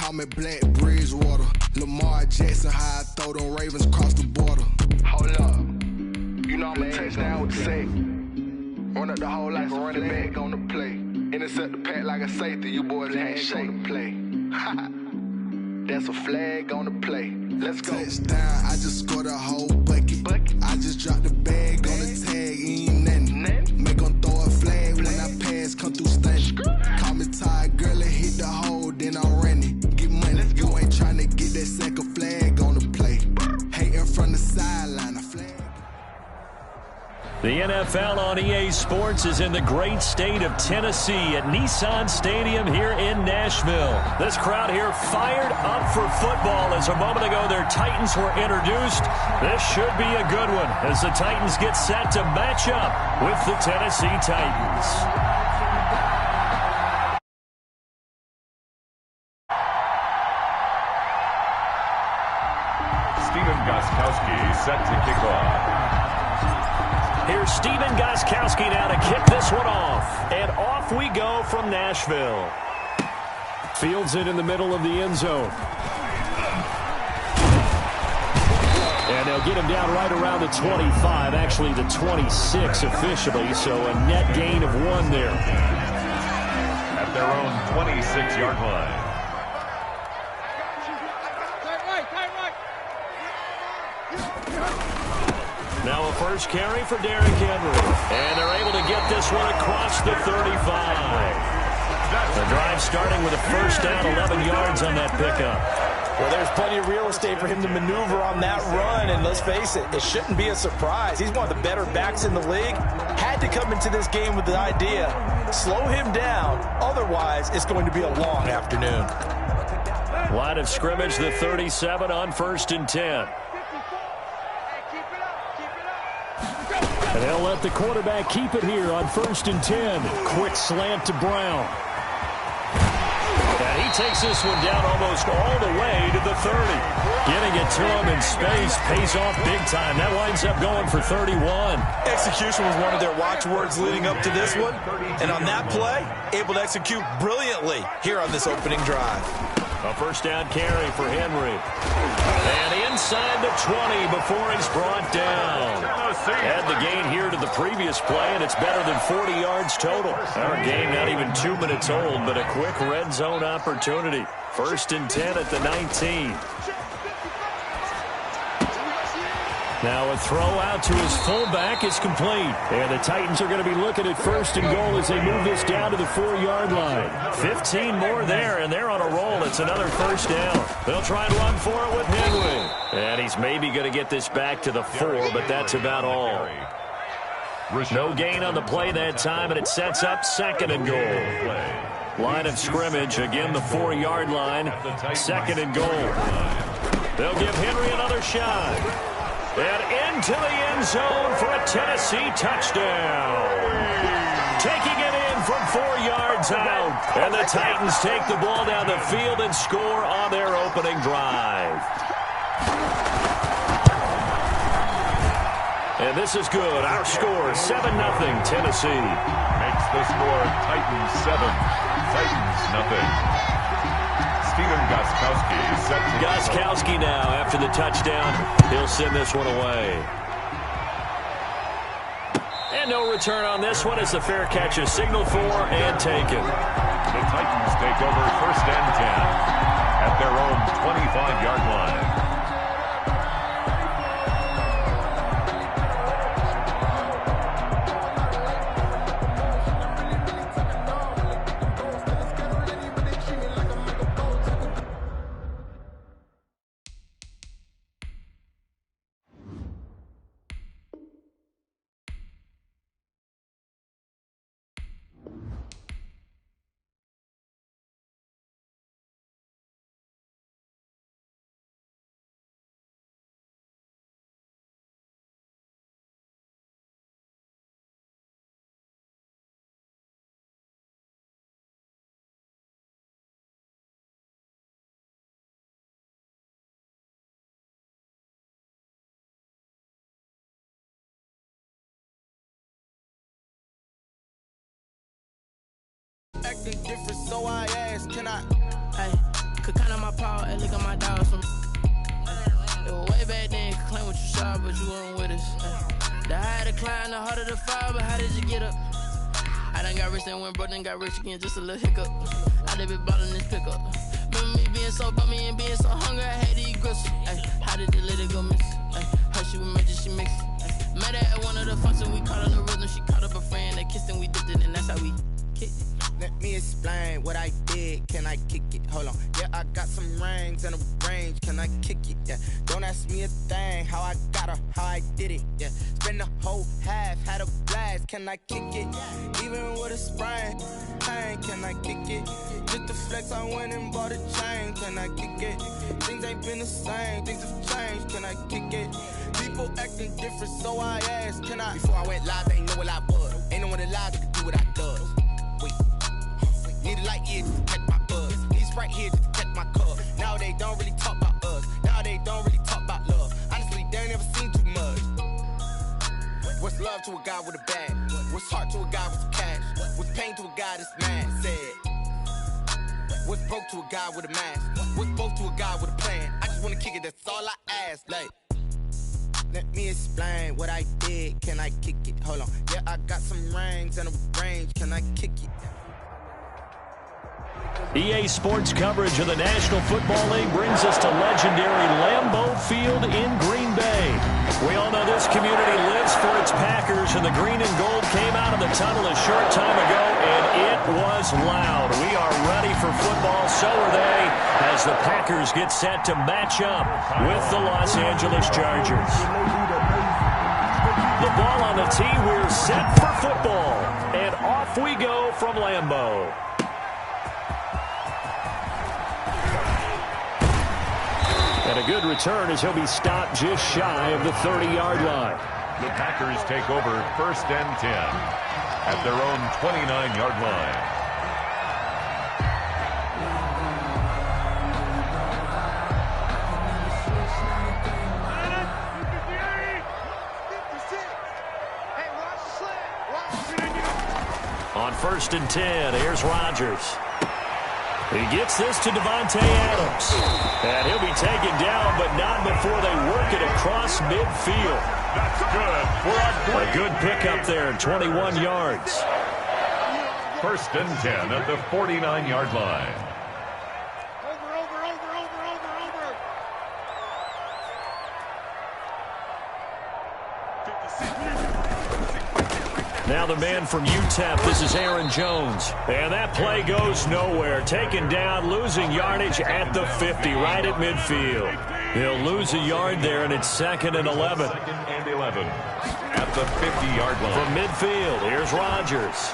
call me Black Bridgewater. Lamar Jackson, how I throw them Ravens across the border. Hold up. You know I'm a touchdown with the safe. Run up the whole like a running back on the play. Intercept the pack like a safety. You boys ain't on the play. That's a flag on the play. Let's go. Touchdown, I just scored a whole bucket. I just dropped the bag on the tag, ain't nothing. Make them throw a flag when I pass, come through stunning. Call me tired, girl, and hit the hole, then I'm running. Get money, you ain't tryna get that second flag on the play. Hating from the sideline, a flag. The NFL on EA Sports is in the great state of Tennessee at Nissan Stadium here in Nashville. This crowd here fired up for football as a moment ago their Titans were introduced. This should be a good one as the Titans get set to match up with the Tennessee Titans. Stephen Gostkowski set to kick off. Here's Stephen Gostkowski now to kick this one off. And off we go from Nashville. Fields it in the middle of the end zone. And they'll get him down right around the 25, actually the 26 officially, so a net gain of 1 there. At their own 26-yard line. Now a first carry for Derrick Henry. And they're able to get this one across the 35. The drive starting with a first down, 11 yards on that pickup. Well, there's plenty of real estate for him to maneuver on that run, and let's face it, it shouldn't be a surprise. He's one of the better backs in the league. Had to come into this game with the idea, slow him down, otherwise it's going to be a long afternoon. Line of scrimmage, the 37 on 1st and 10. And they'll let the quarterback keep it here on 1st and 10. Quick slant to Brown. And he takes this one down almost all the way to the 30. Getting it to him in space pays off big time. That winds up going for 31. Execution was one of their watchwords leading up to this one. And on that play, able to execute brilliantly here on this opening drive. A first down carry for Henry. And inside the 20 before he's brought down. Add the gain here to the previous play, and it's better than 40 yards total. Our game not even 2 minutes old, but a quick red zone opportunity. 1st and 10 at the 19. Now a throw out to his fullback is complete. And the Titans are going to be looking at 1st and goal as they move this down to the 4-yard line. 15 more there, and they're on a roll. It's another first down. They'll try and run for it with Henry. And he's maybe going to get this back to the 4, but that's about all. No gain on the play that time, and it sets up 2nd and goal. Line of scrimmage, again the 4-yard line. 2nd and goal. They'll give Henry another shot. And into the end zone for a Tennessee touchdown. Taking it in from 4 yards out. And the Titans take the ball down the field and score on their opening drive. And this is good. Our score, 7-0 Tennessee. Makes the score Titans 7, Titans nothing. Stephen Gostkowski set to Gostkowski now after the touchdown. He'll send this one away. And no return on this one as the fair catch is signaled for and taken. The Titans take over 1st and 10 at their own 25-yard line. Acting different, so I asked, can I? Hey, could count on my my power, and look at my dogs. It was way back then, you claim what you saw, but you weren't with us. The higher the climb, the harder the fall, but how did you get up? I done got rich and went broke, then got rich again, just a little hiccup. I done been ballin' this pickup. Remember me being so bummy and being so hungry, I had to eat gristle. How did the lady go miss? Her she was magic, she mixed. Met her at one of the functions, we caught her the rhythm. She caught up a friend, they kissed and we dipped it, and that's how we kicked it. Let me explain what I did. Can I kick it? Hold on. Yeah, I got some rings and a range. Can I kick it? Yeah. Don't ask me a thing. How I got her, how I did it. Yeah. Spend the whole half, had a blast. Can I kick it? Even with a sprain. Hey, can I kick it? Just the flex, I went and bought a chain. Can I kick it? Things ain't been the same. Things have changed. Can I kick it? People acting different, so I asked. Can I? Before I went live, they ain't know what I was. Ain't no one alive that could do what I does. Wait. Need a light here just to catch my buzz. Need Sprite here just to catch my cup. Now they don't really talk about us. Now they don't really talk about love. Honestly, they ain't never seen too much. What's love to a guy with a bag? What's heart to a guy with some cash? What's pain to a guy that's mad? Said. What's broke to a guy with a mask? What's both to a guy with a plan? I just wanna kick it, that's all I ask. Like, let me explain what I did. Can I kick it? Hold on. Yeah, I got some rings and a range. Can I kick it? EA Sports coverage of the National Football League brings us to legendary Lambeau Field in Green Bay. We all know this community lives for its Packers, and the green and gold came out of the tunnel a short time ago, and it was loud. We are ready for football, so are they, as the Packers get set to match up with the Los Angeles Chargers. The ball on the tee, we're set for football, and off we go from Lambeau. And a good return as he'll be stopped just shy of the 30-yard line. The Packers take over 1st and 10 at their own 29-yard line. On 1st and 10, here's Rodgers. He gets this to Devontae Adams. And he'll be taken down, but not before they work it across midfield. That's good. A good pickup there, 21 yards. 1st and 10 at the 49-yard line. Now the man from UTEP, this is Aaron Jones. And that play goes nowhere. Taken down, losing yardage at the 50, right at midfield. He'll lose a yard there, and it's 2nd and 11. 2nd and 11 at the 50-yard line. From midfield, here's Rodgers.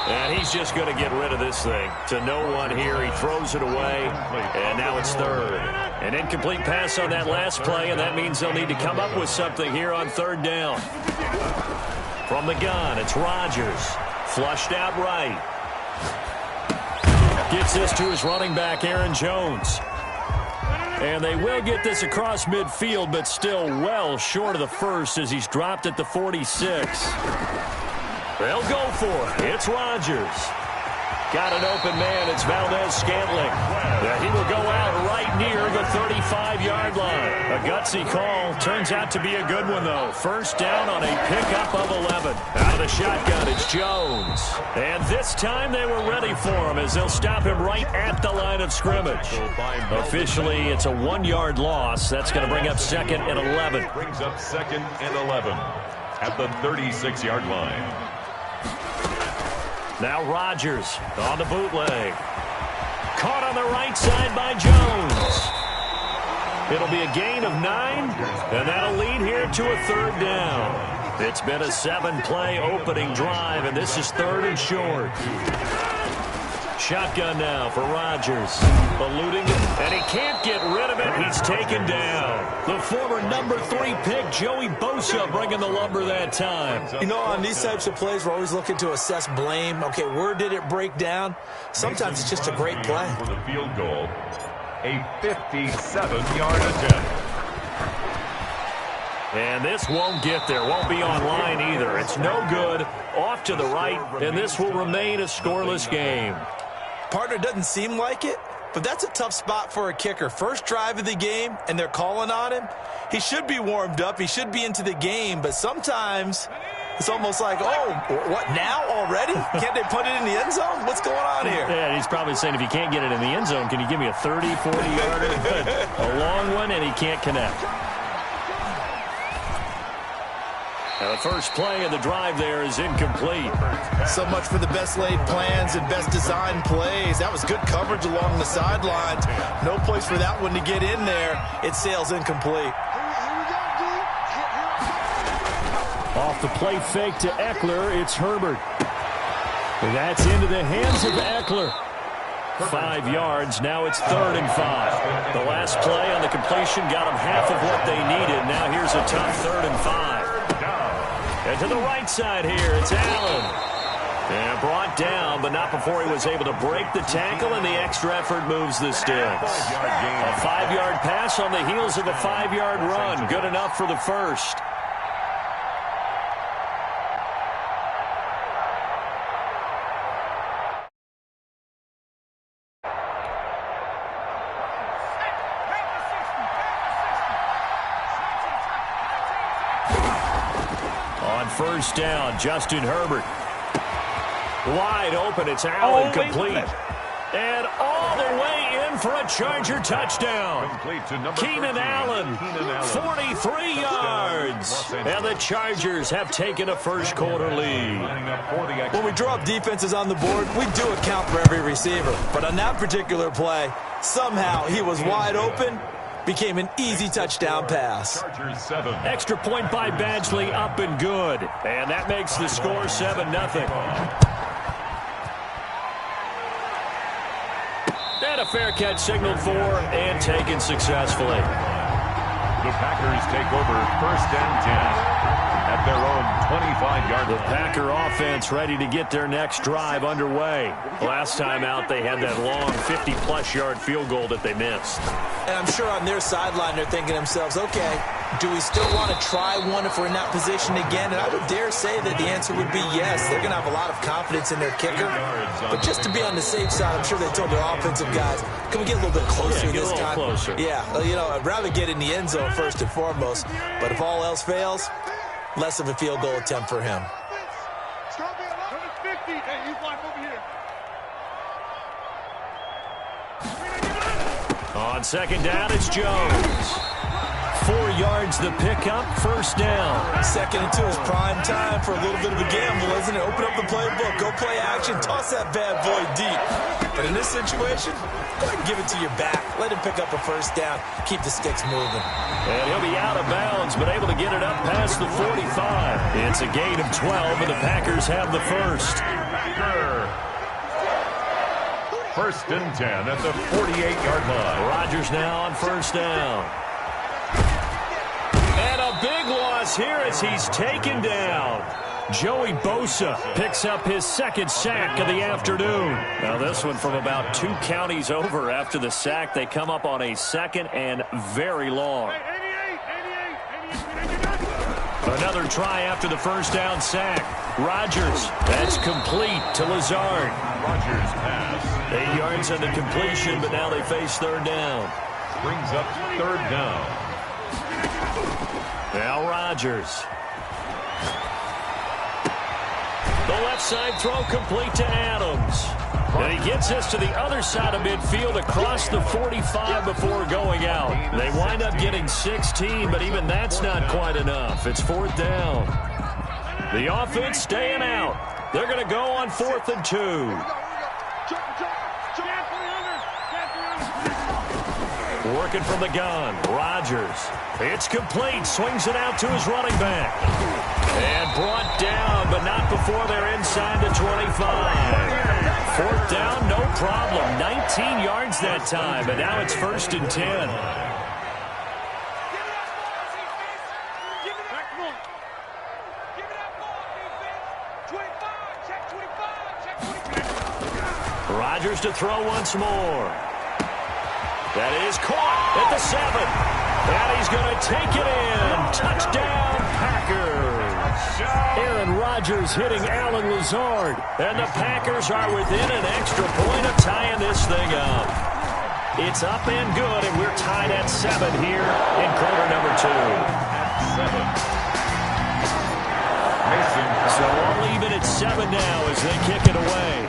And he's just going to get rid of this thing. To no one here, he throws it away, and now it's 3rd. An incomplete pass on that last play, and that means they'll need to come up with something here on 3rd down. From the gun, it's Rodgers. Flushed out right. Gets this to his running back, Aaron Jones. And they will get this across midfield, but still well short of the first as he's dropped at the 46. They'll go for it. It's Rodgers. Got an open man. It's Valdez-Scantling. He will go out right near the 35-yard line. A gutsy call. Turns out to be a good one, though. 1st down on a pickup of 11. Out of the shotgun, it's Jones. And this time they were ready for him as they'll stop him right at the line of scrimmage. Officially, it's a 1-yard loss. That's going to bring up 2nd and 11. Brings up 2nd and 11 at the 36-yard line. Now Rodgers on the bootleg. Caught on the right side by Jones. It'll be a gain of 9, and that'll lead here to a 3rd down. It's been a 7-play opening drive, and this is 3rd and short. Shotgun now for Rodgers. Eluding it, and he can't get rid of it. He's taken down. The former number 3 pick, Joey Bosa, bringing the lumber that time. You know, on these types of plays, we're always looking to assess blame. Okay, where did it break down? Sometimes it's just a great play. For the field goal, a 57-yard attempt. And this won't get there. Won't be on line either. It's no good. Off to the right, and this will remain a scoreless game. Partner, doesn't seem like it, but that's a tough spot for a kicker. First drive of the game, and they're calling on him. He should be warmed up. He should be into the game, but sometimes it's almost like, oh, what, now already? Can't they put it in the end zone? What's going on here? Yeah, he's probably saying, if you can't get it in the end zone, can you give me a 30, 40-yarder? A long one, and he can't connect. Now the first play of the drive there is incomplete. So much for the best laid plans and best designed plays. That was good coverage along the sidelines. No place for that one to get in there. It sails incomplete. Off the play fake to Eckler, it's Herbert. That's into the hands of Eckler. 5 yards, now it's 3rd and 5. The last play on the completion got them half of what they needed. Now here's a tough 3rd and 5. And to the right side here, it's Allen. And brought down, but not before he was able to break the tackle, and the extra effort moves the sticks. A 5-yard pass on the heels of a 5-yard run. Good enough for the first. First down, Justin Herbert. Wide open, it's Allen, complete. And all the way in for a Charger touchdown. Keenan Allen, 43 yards. And the Chargers have taken a first-quarter lead. When we draw up defenses on the board, we do account for every receiver. But on that particular play, somehow he was wide open. Became an easy touchdown pass. Extra point by Badgley, up and good. And that makes the score 7-0. And a fair catch signaled for and taken successfully. The Packers take over 1st and 10 at their own 25-yard line. The Packer offense ready to get their next drive underway. Last time out, they had that long 50-plus yard field goal that they missed. And I'm sure on their sideline they're thinking to themselves, okay, do we still want to try one if we're in that position again? And I would dare say that the answer would be yes. They're going to have a lot of confidence in their kicker. But just to be on the safe side, I'm sure they told their offensive guys, can we get a little bit closer this time? Closer. Yeah, you know, I'd rather get in the end zone first and foremost. But if all else fails, less of a field goal attempt for him. On second down, it's Jones. 4 yards the pickup, first down. 2nd and 2 is prime time for a little bit of a gamble, isn't it? Open up the playbook, go play action, toss that bad boy deep. But in this situation, go ahead and give it to your back. Let him pick up a first down, keep the sticks moving. And he'll be out of bounds, but able to get it up past the 45. It's a gain of 12, and the Packers have the first. 1st and 10 at the 48-yard line. Rodgers now on first down. And a big loss here as he's taken down. Joey Bosa picks up his 2nd sack of the afternoon. Now this one from about 2 counties over after the sack. They come up on a 2nd and very long. Another try after the first down sack. Rodgers, that's complete to Lazard. Rodgers pass. 8 yards on the completion, but now they face 3rd down. Brings up 3rd down. Now Rodgers. The left side throw complete to Adams. And he gets us to the other side of midfield across the 45 before going out. They wind up getting 16, but even that's not quite enough. It's 4th down. The offense staying out. They're going to go on 4th and 2. Working from the gun, Rodgers. It's complete, swings it out to his running back. And brought down, but not before they're inside the 25. 4th down, no problem. 19 yards that time, but now it's 1st and 10. Rodgers to throw once more. That is caught at the 7. And he's going to take it in. Touchdown, Packers. Aaron Rodgers hitting Alan Lazard. And the Packers are within an extra point of tying this thing up. It's up and good, and we're tied at 7 here in quarter number 2. So all even at 7 now as they kick it away.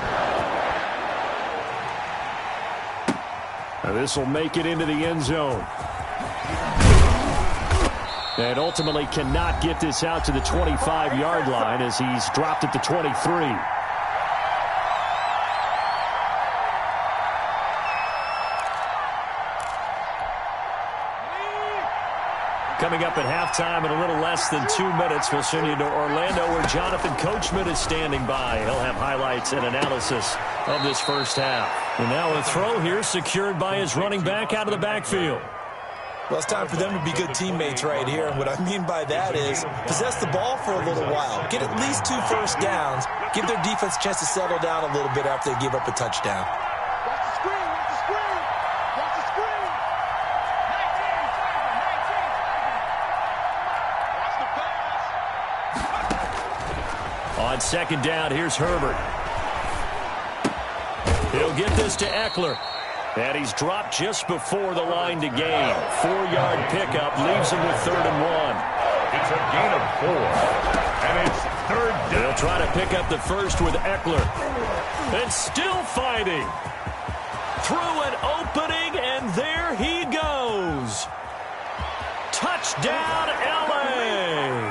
Now this will make it into the end zone. And ultimately cannot get this out to the 25-yard line as he's dropped at the 23. Coming up at halftime in a little less than 2 minutes, we'll send you to Orlando where Jonathan Coachman is standing by. He'll have highlights and analysis of this first half. And now a throw here secured by his running back out of the backfield. Well, it's time for them to be good teammates right here. And what I mean by that is possess the ball for a little while. Get at least 2 first downs. Give their defense a chance to settle down a little bit after they give up a touchdown. Watch the screen, watch the screen, watch the screen. 19 seconds. Watch the pass. On second down, here's Herbert. He'll get this to Eckler. And he's dropped just before the line to gain. 4-yard pickup leaves him with 3rd and 1. It's a gain of 4. And it's 3rd down. They'll try to pick up the first with Eckler. And still fighting. Through an opening, and there he goes. Touchdown, L.A.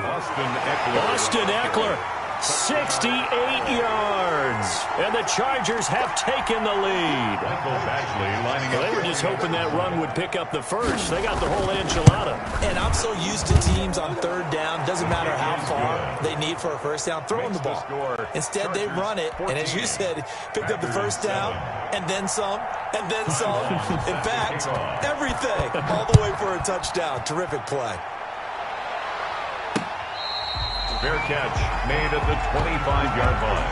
Austin Eckler. 68 yards. And the Chargers have taken the lead. Well, they were just hoping that run would pick up the first. They got the whole enchilada. And I'm so used to teams on 3rd down, doesn't matter how far they need for a first down, throwing the ball. Instead, they run it, and as you said, picked up the first down, and then some, and then some. In fact, everything, all the way for a touchdown. Terrific play. Fair catch made at the 25-yard line.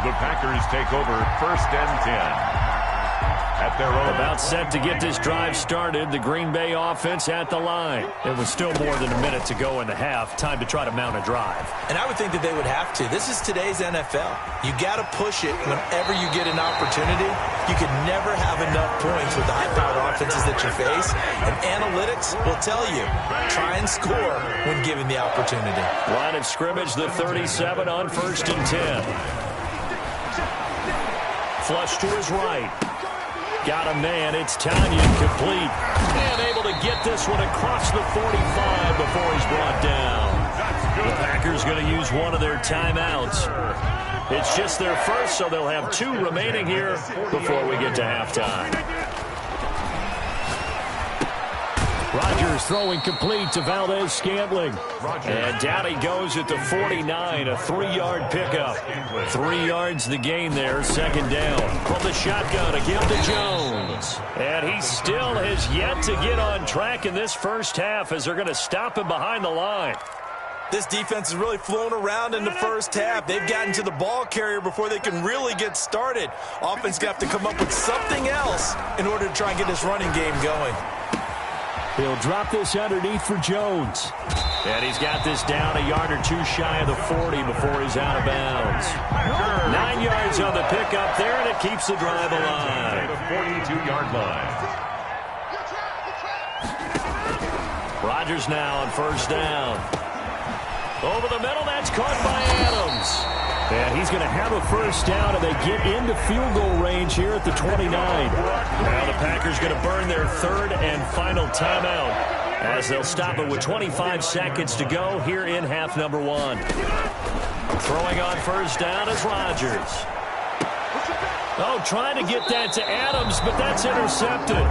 The Packers take over 1st and 10. At their own. About set to get this drive started. The Green Bay offense at the line. It was still more than a minute to go in the half. Time to try to mount a drive. And I would think that they would have to. This is today's NFL. You got to push it whenever you get an opportunity. You can never have enough points with the high-powered offenses that you face. And analytics will tell you, try and score when given the opportunity. Line of scrimmage, the 37 on 1st and 10. Flush to his right. Got a man. It's Tanyan complete. And able to get this one across the 45 before he's brought down. The Packers going to use one of their timeouts. It's just their first, so they'll have 2 remaining here before we get to halftime. Rodgers throwing complete to Valdez-Scantling. And down he goes at the 49, a 3-yard pickup. 3 yards the gain there, 2nd down. From the shotgun, a give to Jones. And he still has yet to get on track in this first half as they're going to stop him behind the line. This defense is really flown around in the first half. They've gotten to the ball carrier before they can really get started. Offense going to have to come up with something else in order to try and get this running game going. He'll drop this underneath for Jones. And he's got this down a yard or 2 shy of the 40 before he's out of bounds. 9 yards on the pickup there, and it keeps the drive alive. The 42-yard line. Rodgers now on 1st down. Over the middle, that's caught by Adams. And he's going to have a first down, and they get into field goal range here at the 29. Now the Packers going to burn their 3rd and final timeout as they'll stop it with 25 seconds to go here in half number 1. Throwing on 1st down is Rodgers. Oh, trying to get that to Adams, but that's intercepted.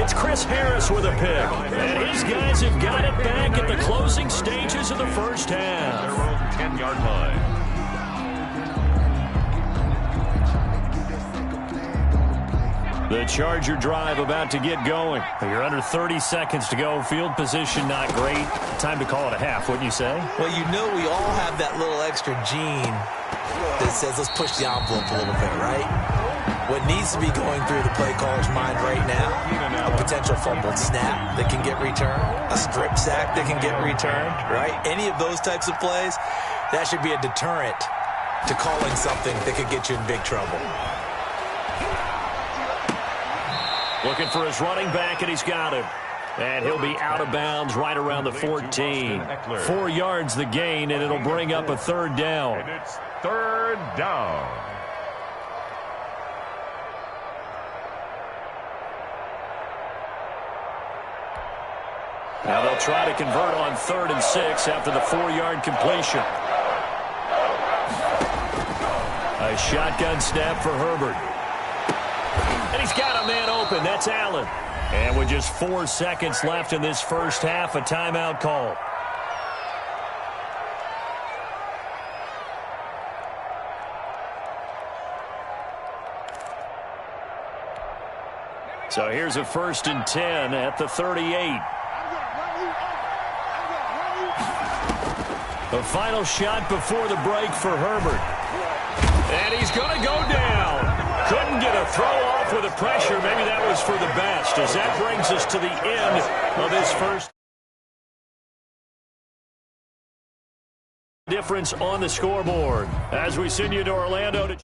It's Chris Harris with a pick. And his guys have got it back at the closing stages of the first half. Their own 10-yard line. The Charger drive about to get going. You're under 30 seconds to go. Field position not great. Time to call it a half, wouldn't you say? Well, you know we all have that little extra gene that says let's push the envelope a little bit, right? What needs to be going through the play caller's mind right now, a potential fumbled snap that can get returned, a strip sack that can get returned, right? Any of those types of plays, that should be a deterrent to calling something that could get you in big trouble. Looking for his running back, and he's got him. And he'll be out of bounds right around the 14. 4 yards the gain, and it'll bring up a third down. And it's third down. Now they'll try to convert on 3rd and 6 after the 4-yard completion. A shotgun snap for Herbert. And he's got a man open. That's Allen. And with just 4 seconds left in this first half, a timeout call. So here's a 1st and 10 at the 38. The final shot before the break for Herbert. And he's going to go down. Couldn't get a throw off with the pressure. Maybe that was for the best, as that brings us to the end of this first. Difference on the scoreboard as we send you to Orlando to